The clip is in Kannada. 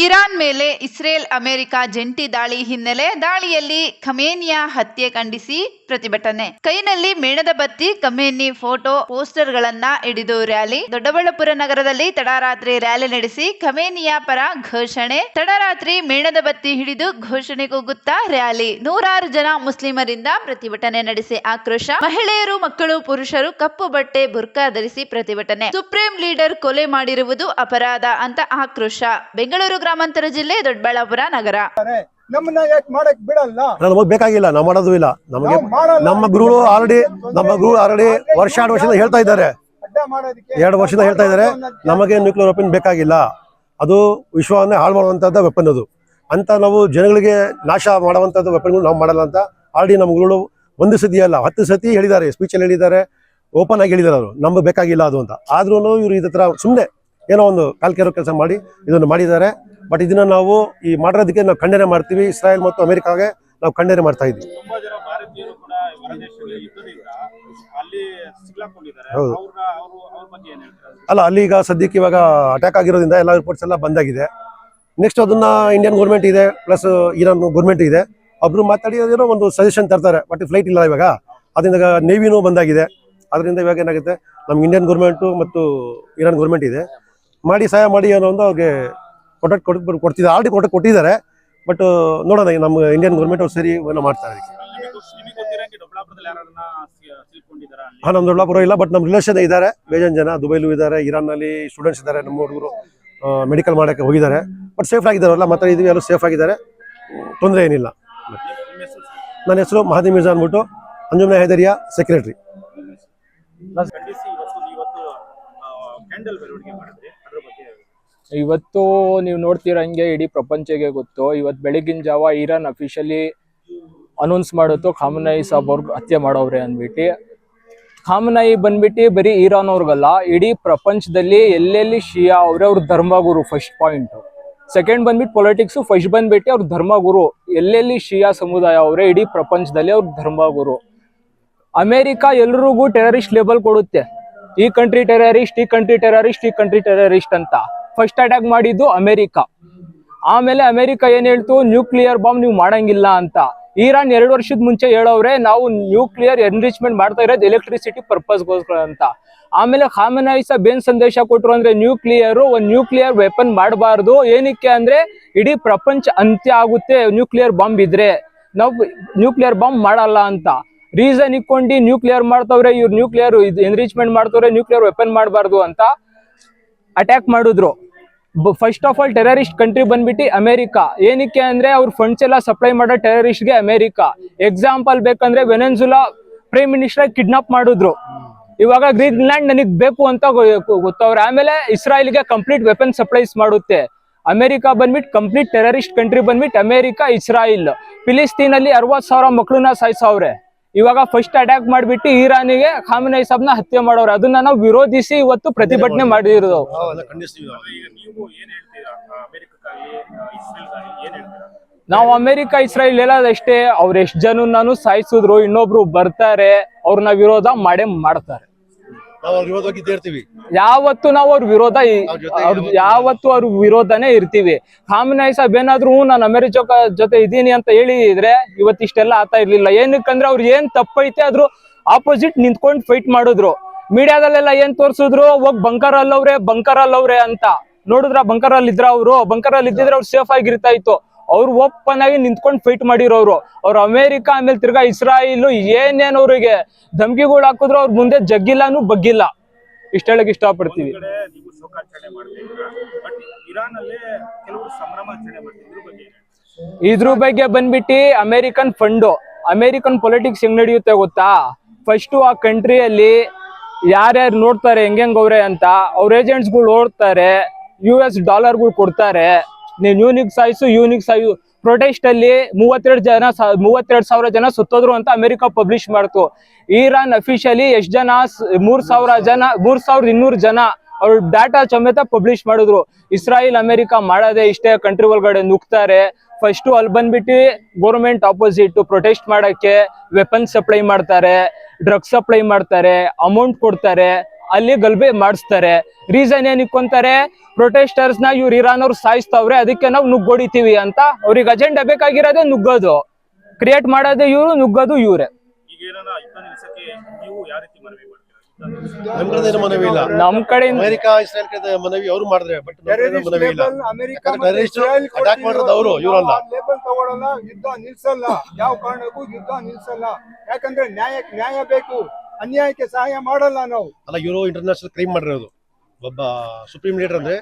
ಇರಾನ್ ಮೇಲೆ ಇಸ್ರೇಲ್ ಅಮೆರಿಕ ಜಂಟಿ ದಾಳಿ ಹಿನ್ನೆಲೆ ದಾಳಿಯಲ್ಲಿ ಖಮೇನಿಯ ಹತ್ಯೆ ಖಂಡಿಸಿ ಪ್ರತಿಭಟನೆ. ಕೈನಲ್ಲಿ ಮೇಣದ ಬತ್ತಿ, ಖಮೇನಿ ಫೋಟೋ, ಪೋಸ್ಟರ್ಗಳನ್ನ ಹಿಡಿದು ರ್ಯಾಲಿ. ದೊಡ್ಡಬಳ್ಳಾಪುರ ನಗರದಲ್ಲಿ ತಡರಾತ್ರಿ ರ್ಯಾಲಿ ನಡೆಸಿ ಖಮೇನಿಯ ಪರ ಘೋಷಣೆ. ತಡರಾತ್ರಿ ಮೇಣದ ಬತ್ತಿ ಹಿಡಿದು ಘೋಷಣೆ ಕೂಗುತ್ತಾ ರ್ಯಾಲಿ. ನೂರಾರು ಜನ ಮುಸ್ಲಿಮರಿಂದ ಪ್ರತಿಭಟನೆ ನಡೆಸಿ ಆಕ್ರೋಶ. ಮಹಿಳೆಯರು, ಮಕ್ಕಳು, ಪುರುಷರು ಕಪ್ಪು ಬಟ್ಟೆ, ಬುರ್ಕಾ ಧರಿಸಿ ಪ್ರತಿಭಟನೆ. ಸುಪ್ರೀಂ ಲೀಡರ್ ಕೊಲೆ ಮಾಡಿರುವುದು ಅಪರಾಧ ಅಂತ ಆಕ್ರೋಶ. ಬೆಂಗಳೂರು ಗ್ರಾಮಾಂತರ ಜಿಲ್ಲೆ, ದೊಡ್ಡಬಳ್ಳಾಪುರ ನಗರ. ನಮ್ಮನ್ನ ಯಾಕೆ ಮಾಡಕ್ ಬಿಡಲ್ಲ? ನಮಗೆ ಬೇಕಾಗಿಲ್ಲ, ನಾವು ಮಾಡೋದು ಇಲ್ಲ. ನಮಗೆ ನಮ್ಮ ಗುರುಗಳು ಆಲ್ರೆಡಿ ವರ್ಷ 2 ವರ್ಷದಿಂದ ಹೇಳ್ತಾ ಇದ್ದಾರೆ, 2 ವರ್ಷದಿಂದ ಹೇಳ್ತಾ ಇದ್ದಾರೆ ನಮಗೆ ನ್ಯೂಕ್ಲಿಯರ್ ವೆಪನ್ ಬೇಕಾಗಿಲ್ಲ, ಅದು ವಿಶ್ವವನ್ನೇ ಹಾಳು ಮಾಡುವಂತದ್ದು ವೆಪನ್ ಅದು ಅಂತ. ನಾವು ಜನಗಳಿಗೆ ನಾಶ ಮಾಡುವಂತದ್ದು ವೆಪನ್ಗಳು ನಾವು ಮಾಡಲ್ಲ ಅಂತ ಆಲ್ರೆಡಿ ನಮ್ಮ ಗುರುಗಳು 1 ಸತಿ ಅಲ್ಲ 10 ಸತಿ ಹೇಳಿದ್ದಾರೆ, ಸ್ಪೀಚಲ್ಲಿ ಹೇಳಿದ್ದಾರೆ, ಓಪನ್ ಆಗಿ ಹೇಳಿದ್ದಾರೆ ಅವರು ನಮ್ಗೆ ಬೇಕಾಗಿಲ್ಲ ಅದು ಅಂತ. ಆದ್ರೂ ಇವರು ಇದೇ ಥರ ಸುಮ್ಮನೆ ಏನೋ ಒಂದು ಕಾಲ್ಕೆರೋ ಕೆಲಸ ಮಾಡಿ ಇದನ್ನು ಮಾಡಿದ್ದಾರೆ. ಬಟ್ ಇದನ್ನ ನಾವು ಈ ಮಾಡಿರೋದಕ್ಕೆ ನಾವು ಖಂಡನೆ ಮಾಡ್ತೀವಿ. ಇಸ್ರಾಯೇಲ್ ಮತ್ತು ಅಮೆರಿಕಾಗೆ ನಾವು ಖಂಡನೆ ಮಾಡ್ತಾ ಇದ್ವಿ. ಹೌದು ಅಲ್ಲ, ಅಲ್ಲಿ ಈಗ ಸದ್ಯಕ್ಕೆ ಇವಾಗ ಅಟ್ಯಾಕ್ ಆಗಿರೋದ್ರಿಂದ ಎಲ್ಲ ರಿಪೋರ್ಟ್ಸ್ ಎಲ್ಲ ಬಂದಾಗಿದೆ. ನೆಕ್ಸ್ಟ್ ಅದನ್ನ ಇಂಡಿಯನ್ ಗೌರ್ಮೆಂಟ್ ಇದೆ ಪ್ಲಸ್ ಇರಾನ್ ಗೌರ್ಮೆಂಟ್ ಇದೆ, ಒಬ್ರು ಮಾತಾಡಿ ಏನೋ ಒಂದು ಸಜೆಷನ್ ತರ್ತಾರೆ. ಬಟ್ ಫ್ಲೈಟ್ ಇಲ್ಲ ಇವಾಗ, ಅದರಿಂದ ನೇವಿನೂ ಬಂದಾಗಿದೆ. ಅದರಿಂದ ಇವಾಗ ಏನಾಗುತ್ತೆ, ನಮ್ಗೆ ಇಂಡಿಯನ್ ಗೌರ್ಮೆಂಟು ಮತ್ತು ಇರಾನ್ ಗೌರ್ಮೆಂಟ್ ಇದೆ, ಮಾಡಿ ಸಹಾಯ ಮಾಡಿ ಅನ್ನೋ ಒಂದು ಅವ್ರಿಗೆ ಕೊಡ್ತಿದ್ದಾರೆ, ಆಲ್ರೆಡಿ ಕೊಟ್ಟಿದ್ದಾರೆ. ಬಟ್ ನೋಡೋಣ, ನಮ್ಮ ಇಂಡಿಯನ್ ಗೌರ್ಮೆಂಟ್ ಅವ್ರು ಸರಿ ಏನೋ ಮಾಡ್ತಾರೆ. ನಮ್ಮ ದೊಡ್ಡಬಳ್ಳಾಪುರ ಇಲ್ಲ, ಬಟ್ ನಮ್ಮ ರಿಲೇಷನ್ ಇದ್ದಾರೆ ಬೇಜಾನ್ ಜನ, ದುಬೈಲೂ ಇದ್ದಾರೆ, ಇರಾನ್ನಲ್ಲಿ ಸ್ಟೂಡೆಂಟ್ಸ್ ಇದ್ದಾರೆ, ನಮ್ಮ ಹುಡುಗರು ಮೆಡಿಕಲ್ ಮಾಡೋಕ್ಕೆ ಹೋಗಿದ್ದಾರೆ. ಬಟ್ ಸೇಫ್ ಆಗಿದ್ದಾರಲ್ಲ, ಮಾತಾಡಿದ್ವಿ, ಎಲ್ಲರೂ ಸೇಫ್ ಆಗಿದ್ದಾರೆ, ತೊಂದರೆ ಏನಿಲ್ಲ. ನನ್ನ ಹೆಸರು ಮಹದಿ ಮಿರ್ಜಾ ಅಂದ್ಬಿಟ್ಟು, ಅಂಜುಮ್ನ ಹೈದರಿಯಾ ಸೆಕ್ರೆಟರಿ. ಇವತ್ತು ನೀವು ನೋಡ್ತಿರಂಗೆ ಇಡೀ ಪ್ರಪಂಚಕ್ಕೆ ಗೊತ್ತು, ಇವತ್ತು ಬೆಳಗಿನ ಜಾವ ಇರಾನ್ ಅಫಿಷಿಯಲಿ ಅನೌನ್ಸ್ ಮಾಡುತ್ತೋ ಖಾಮನೈ ಸಾಬ್ ಅವ್ರಿಗೆ ಹತ್ಯೆ ಮಾಡೋವ್ರೆ ಅಂದ್ಬಿಟ್ಟು. ಖಾಮನೈ ಬಂದ್ಬಿಟ್ಟು ಬರೀ ಇರಾನ್ ಅವ್ರಿಗಲ್ಲ, ಇಡೀ ಪ್ರಪಂಚದಲ್ಲಿ ಎಲ್ಲೆಲ್ಲಿ ಶಿಯಾ ಅವ್ರ ಧರ್ಮಗುರು ಫಸ್ಟ್ ಪಾಯಿಂಟ್. ಸೆಕೆಂಡ್ ಬಂದ್ಬಿಟ್ಟು ಪೊಲಿಟಿಕ್ಸು, ಫಸ್ಟ್ ಬಂದ್ಬಿಟ್ಟು ಅವ್ರ ಧರ್ಮಗುರು. ಎಲ್ಲೆಲ್ಲಿ ಶಿಯಾ ಸಮುದಾಯ ಅವರೇ ಇಡೀ ಪ್ರಪಂಚದಲ್ಲಿ ಅವ್ರ ಧರ್ಮಗುರು. ಅಮೆರಿಕ ಎಲ್ರಿಗೂ ಟೆರರಿಸ್ಟ್ ಲೇಬಲ್ ಕೊಡುತ್ತೆ, ಈ ಕಂಟ್ರಿ ಟೆರರಿಸ್ಟ್, ಈ ಕಂಟ್ರಿ ಟೆರರಿಸ್ಟ್, ಈ ಕಂಟ್ರಿ ಟೆರರಿಸ್ಟ್ ಅಂತ. ಫಸ್ಟ್ ಅಟ್ಯಾಕ್ ಮಾಡಿದ್ದು ಅಮೆರಿಕ. ಆಮೇಲೆ ಅಮೆರಿಕ ಏನ್ ಹೇಳ್ತು, ನ್ಯೂಕ್ಲಿಯರ್ ಬಾಂಬ್ ನೀವು ಮಾಡಂಗಿಲ್ಲ ಅಂತ. ಇರಾನ್ 2 ವರ್ಷದ ಮುಂಚೆ ಹೇಳೋವ್ರೆ, ನಾವು ನ್ಯೂಕ್ಲಿಯರ್ ಎನ್ರಿಚ್ಮೆಂಟ್ ಮಾಡ್ತಾ ಇರೋದು ಎಲೆಕ್ಟ್ರಿಸಿಟಿ ಪರ್ಪಸ್ಗೋಸ್ಕರ ಅಂತ. ಆಮೇಲೆ ಖಾಮನೈ ಸಾಬ್ ಏನ್ ಸಂದೇಶ ಕೊಟ್ರು ಅಂದ್ರೆ, ಒಂದು ನ್ಯೂಕ್ಲಿಯರ್ ವೆಪನ್ ಮಾಡಬಾರ್ದು. ಏನಕ್ಕೆ ಅಂದ್ರೆ ಇಡೀ ಪ್ರಪಂಚ ಅಂತ್ಯ ಆಗುತ್ತೆ ನ್ಯೂಕ್ಲಿಯರ್ ಬಾಂಬ್ ಇದ್ರೆ, ನಾವು ನ್ಯೂಕ್ಲಿಯರ್ ಬಾಂಬ್ ಮಾಡಲ್ಲ ಅಂತ ರೀಸನ್ ಇಕ್ಕೊಂಡು ನ್ಯೂಕ್ಲಿಯರ್ ಮಾಡ್ತವ್ರೆ, ಇವ್ರು ನ್ಯೂಕ್ಲಿಯರ್ ಎನ್ರಿಚ್ಮೆಂಟ್ ಮಾಡ್ತವ್ರೆ, ನ್ಯೂಕ್ಲಿಯರ್ ವೆಪನ್ ಮಾಡಬಾರ್ದು ಅಂತ ಅಟ್ಯಾಕ್ ಮಾಡಿದ್ರು. First of all terrorist country ಬಂದ್ಬಿಟ್ಟು ಅಮೆರಿಕ. ಏನಕ್ಕೆ ಅಂದ್ರೆ ಅವ್ರ ಫಂಡ್ಸ್ ಎಲ್ಲ ಸಪ್ಲೈ ಮಾಡೋ ಟೆರರಿಸ್ಟ್ಗೆ ಅಮೆರಿಕ. ಎಕ್ಸಾಂಪಲ್ ಬೇಕಂದ್ರೆ ವೆನೆಜುಲಾ ಪ್ರೈಮ್ ಮಿನಿಸ್ಟರ್ ಕಿಡ್ನಾಪ್ ಮಾಡಿದ್ರು, ಇವಾಗ ಗ್ರೀನ್ಲ್ಯಾಂಡ್ ನನಗ್ ಬೇಕು ಅಂತ ಗೊತ್ತವ್ರೆ. ಆಮೇಲೆ ಇಸ್ರಾಯೇಲ್ಗೆ ಕಂಪ್ಲೀಟ್ ವೆಪನ್ ಸಪ್ಲೈಸ್ ಮಾಡುತ್ತೆ. ಅಮೆರಿಕ ಬಂದ್ಬಿಟ್ಟು ಕಂಪ್ಲೀಟ್ ಟೆರರಿಸ್ಟ್ ಕಂಟ್ರಿ ಬಂದ್ಬಿಟ್ಟು ಅಮೆರಿಕ, ಇಸ್ರಾಯಿಲ್. ಫಿಲಿಸ್ತೀನಲ್ಲಿ 60,000 ಮಕ್ಕಳನ್ನ ಸಾಯಿಸವ್ರೆ. ಇವಾಗ ಫಸ್ಟ್ ಅಟ್ಯಾಕ್ ಮಾಡ್ಬಿಟ್ಟು ಇರಾನಿಗೆ ಖಾಮನೈ ಸಾಬ್ನ ಹತ್ಯೆ ಮಾಡೋರು. ಅದನ್ನ ನಾವು ವಿರೋಧಿಸಿ ಇವತ್ತು ಪ್ರತಿಭಟನೆ ಮಾಡಿರೋದು. ನಾವು ಅಮೆರಿಕ ಇಸ್ರಾಯೇಲ್ ಹೇಳೋದಷ್ಟೇ, ಅವ್ರ ಎಷ್ಟು ಜನ ಸಾಯಿಸಿದ್ರು, ಇನ್ನೊಬ್ರು ಬರ್ತಾರೆ, ಅವ್ರನ್ನ ವಿರೋಧ ಮಾಡೇ ಮಾಡ್ತಾರೆ. ಯಾವತ್ತು ನಾವು ಅವ್ರ ವಿರೋಧ, ಯಾವತ್ತು ಅವ್ರ ವಿರೋಧನೇ ಇರ್ತೀವಿ. ಖಾಮನೈ ಸಾಬ್ ಏನಾದ್ರು ನಾನು ಅಮೆರಿಕ ಜೊತೆ ಇದೀನಿ ಅಂತ ಹೇಳಿದ್ರೆ ಇವತ್ತಿಷ್ಟೆಲ್ಲ ಆತಾ ಇರ್ಲಿಲ್ಲ. ಏನಕ್ಕಂದ್ರೆ ಅವ್ರು ಏನ್ ತಪ್ಪೈತೆ ಅದ್ರ ಆಪೋಸಿಟ್ ನಿಂತ್ಕೊಂಡು ಫೈಟ್ ಮಾಡಿದ್ರು. ಮೀಡಿಯಾದಲ್ಲೆಲ್ಲ ಏನ್ ತೋರ್ಸಿದ್ರು, ಹೋಗ್ ಬಂಕರ್ ಅಲ್ಲವ್ರೆ ಅಂತ. ನೋಡಿದ್ರ ಬಂಕರ್ ಅಲ್ಲಿ ಇದ್ರ ಬಂಕರ್ ಅಲ್ಲಿ ಇದ್ದಿದ್ರೆ ಅವ್ರು ಸೇಫ್ ಆಗಿರ್ತಾ ಇತ್ತು. ಅವ್ರು ಓಪನ್ ಆಗಿ ನಿಂತ್ಕೊಂಡು ಫೈಟ್ ಮಾಡಿರೋರು. ಅವ್ರು ಅಮೆರಿಕ ಆಮೇಲೆ ತಿರ್ಗಾ ಇಸ್ರಾಯಿಲ್ ಏನೇನ್ ಅವ್ರಿಗೆ ಧಮ್ಕಿಗಳು ಹಾಕಿದ್ರು ಅವ್ರ ಮುಂದೆ ಜಗ್ಗಿಲ್ಲಾನು ಬಗ್ಗಿಲ್ಲ. ಇಷ್ಟ ಹೇಳಕ್ ಇಷ್ಟಪಡ್ತೀವಿ. ಇದ್ರ ಬಗ್ಗೆ ಬಂದ್ಬಿಟ್ಟು ಅಮೆರಿಕನ್ ಪೊಲಿಟಿಕ್ಸ್ ಹೆಂಗ್ ನಡೆಯುತ್ತೆ ಗೊತ್ತಾ? ಫಸ್ಟ್ ಆ ಕಂಟ್ರಿಯಲ್ಲಿ ಯಾರ್ಯಾರು ನೋಡ್ತಾರೆ ಹೆಂಗವ್ರೆ ಅಂತ, ಅವ್ರ ಏಜೆಂಟ್ಸ್ಗಳು ಓಡ್ತಾರೆ, US ಡಾಲರ್ಗಳು ಕೊಡ್ತಾರೆ. ನೀವು ಯೂನಿಕ್ ಸಾಯಿಸು ಪ್ರೊಟೆಸ್ಟ್ ಅಲ್ಲಿ 32,000 ಜನ ಸುತ್ತೋದ್ರು ಅಂತ ಅಮೆರಿಕ ಪಬ್ಲಿಷ್ ಮಾಡ್ತು. ಇರಾನ್ ಅಫಿಷಿಯಲಿ ಎಷ್ಟು ಜನ, 3,200 ಜನ ಅವ್ರ ಡಾಟಾ ಸಮೇತ ಪಬ್ಲಿಷ್ ಮಾಡಿದ್ರು. ಇಸ್ರಾಯಿಲ್ ಅಮೆರಿಕ ಮಾಡೋದೇ ಇಷ್ಟೇ, ಕಂಟ್ರಿ ಒಳಗಡೆ ನುಗ್ತಾರೆ. ಫಸ್ಟ್ ಅಲ್ಲಿ ಬಂದ್ಬಿಟ್ಟು ಗೌರ್ಮೆಂಟ್ ಆಪೋಸಿಟ್ ಪ್ರೊಟೆಸ್ಟ್ ಮಾಡಕ್ಕೆ ವೆಪನ್ ಸಪ್ಲೈ ಮಾಡ್ತಾರೆ, ಡ್ರಗ್ಸ್ ಸಪ್ಲೈ ಮಾಡ್ತಾರೆ, ಅಮೌಂಟ್ ಕೊಡ್ತಾರೆ. ಅಲ್ಲಿ ಗಲಭೆ ಮಾಡಿಸ್ತಾರೆ. ರೀಸನ್ ಏನ್ ಇಕ್ಕೊಂತಾರೆ, ಪ್ರೊಟೆಸ್ಟರ್ಸ್ ನ ಇವ್ರು ಇರಾನ್ ಅವ್ರು ಸಾಯಿಸ್ತವ್ರೆ, ಅದಕ್ಕೆ ನಾವು ನುಗ್ಗೊಡಿತೀವಿ ಅಂತ. ಅವ್ರಿಗೆ ಅಜೆಂಡಾ ಬೇಕಾಗಿರೋದೇ ನುಗ್ಗೋದು, ಕ್ರಿಯೇಟ್ ಮಾಡೋದೇ ಇವ್ರು, ನುಗ್ಗೋದು ಇವ್ರೆ. ನಮ್ ಕಡೆ ಏನು ಮನವಿ ಇಲ್ಲ. ನಮ್ ಕಡೆ ಅಮೆರಿಕ ಇಸ್ರೇಲ್ ಕಡೆ ಮನವಿ ಅವರು ಮಾಡಿದ್ರೆ, ಬಟ್ ಮನವಿ ಇಲ್ಲ. ಅಮೆರಿಕ ಟೆರರಿಸ್ಟ್ ಅಟ್ಯಾಕ್ ಮಾಡೋದು ಅವರು, ಇವರಲ್ಲ. ಲೇಬಲ್ ತಗೊಳ್ಳಲ್ಲ, ಯುದ್ಧ ನಿಲ್ಸಲ್ಲ, ಯಾವ ಕಾರಣಕ್ಕೂ ಯುದ್ಧ ನಿಲ್ಸಲ್ಲ. ಯಾಕಂದ್ರೆ ನ್ಯಾಯ ಬೇಕು, ಅನ್ಯಾಯಕ್ಕೆ ಸಹಾಯ ಮಾಡಲ್ಲ ನಾವು. ಅಲ್ಲ, ಇವರು ಇಂಟರ್ನ್ಯಾಷನಲ್ ಕ್ರೈಮ್ ಮಾಡಿರೋದು. ಒಬ್ಬ ಸುಪ್ರೀಂ ಲೀಡರ್ ಅಂದ್ರೆ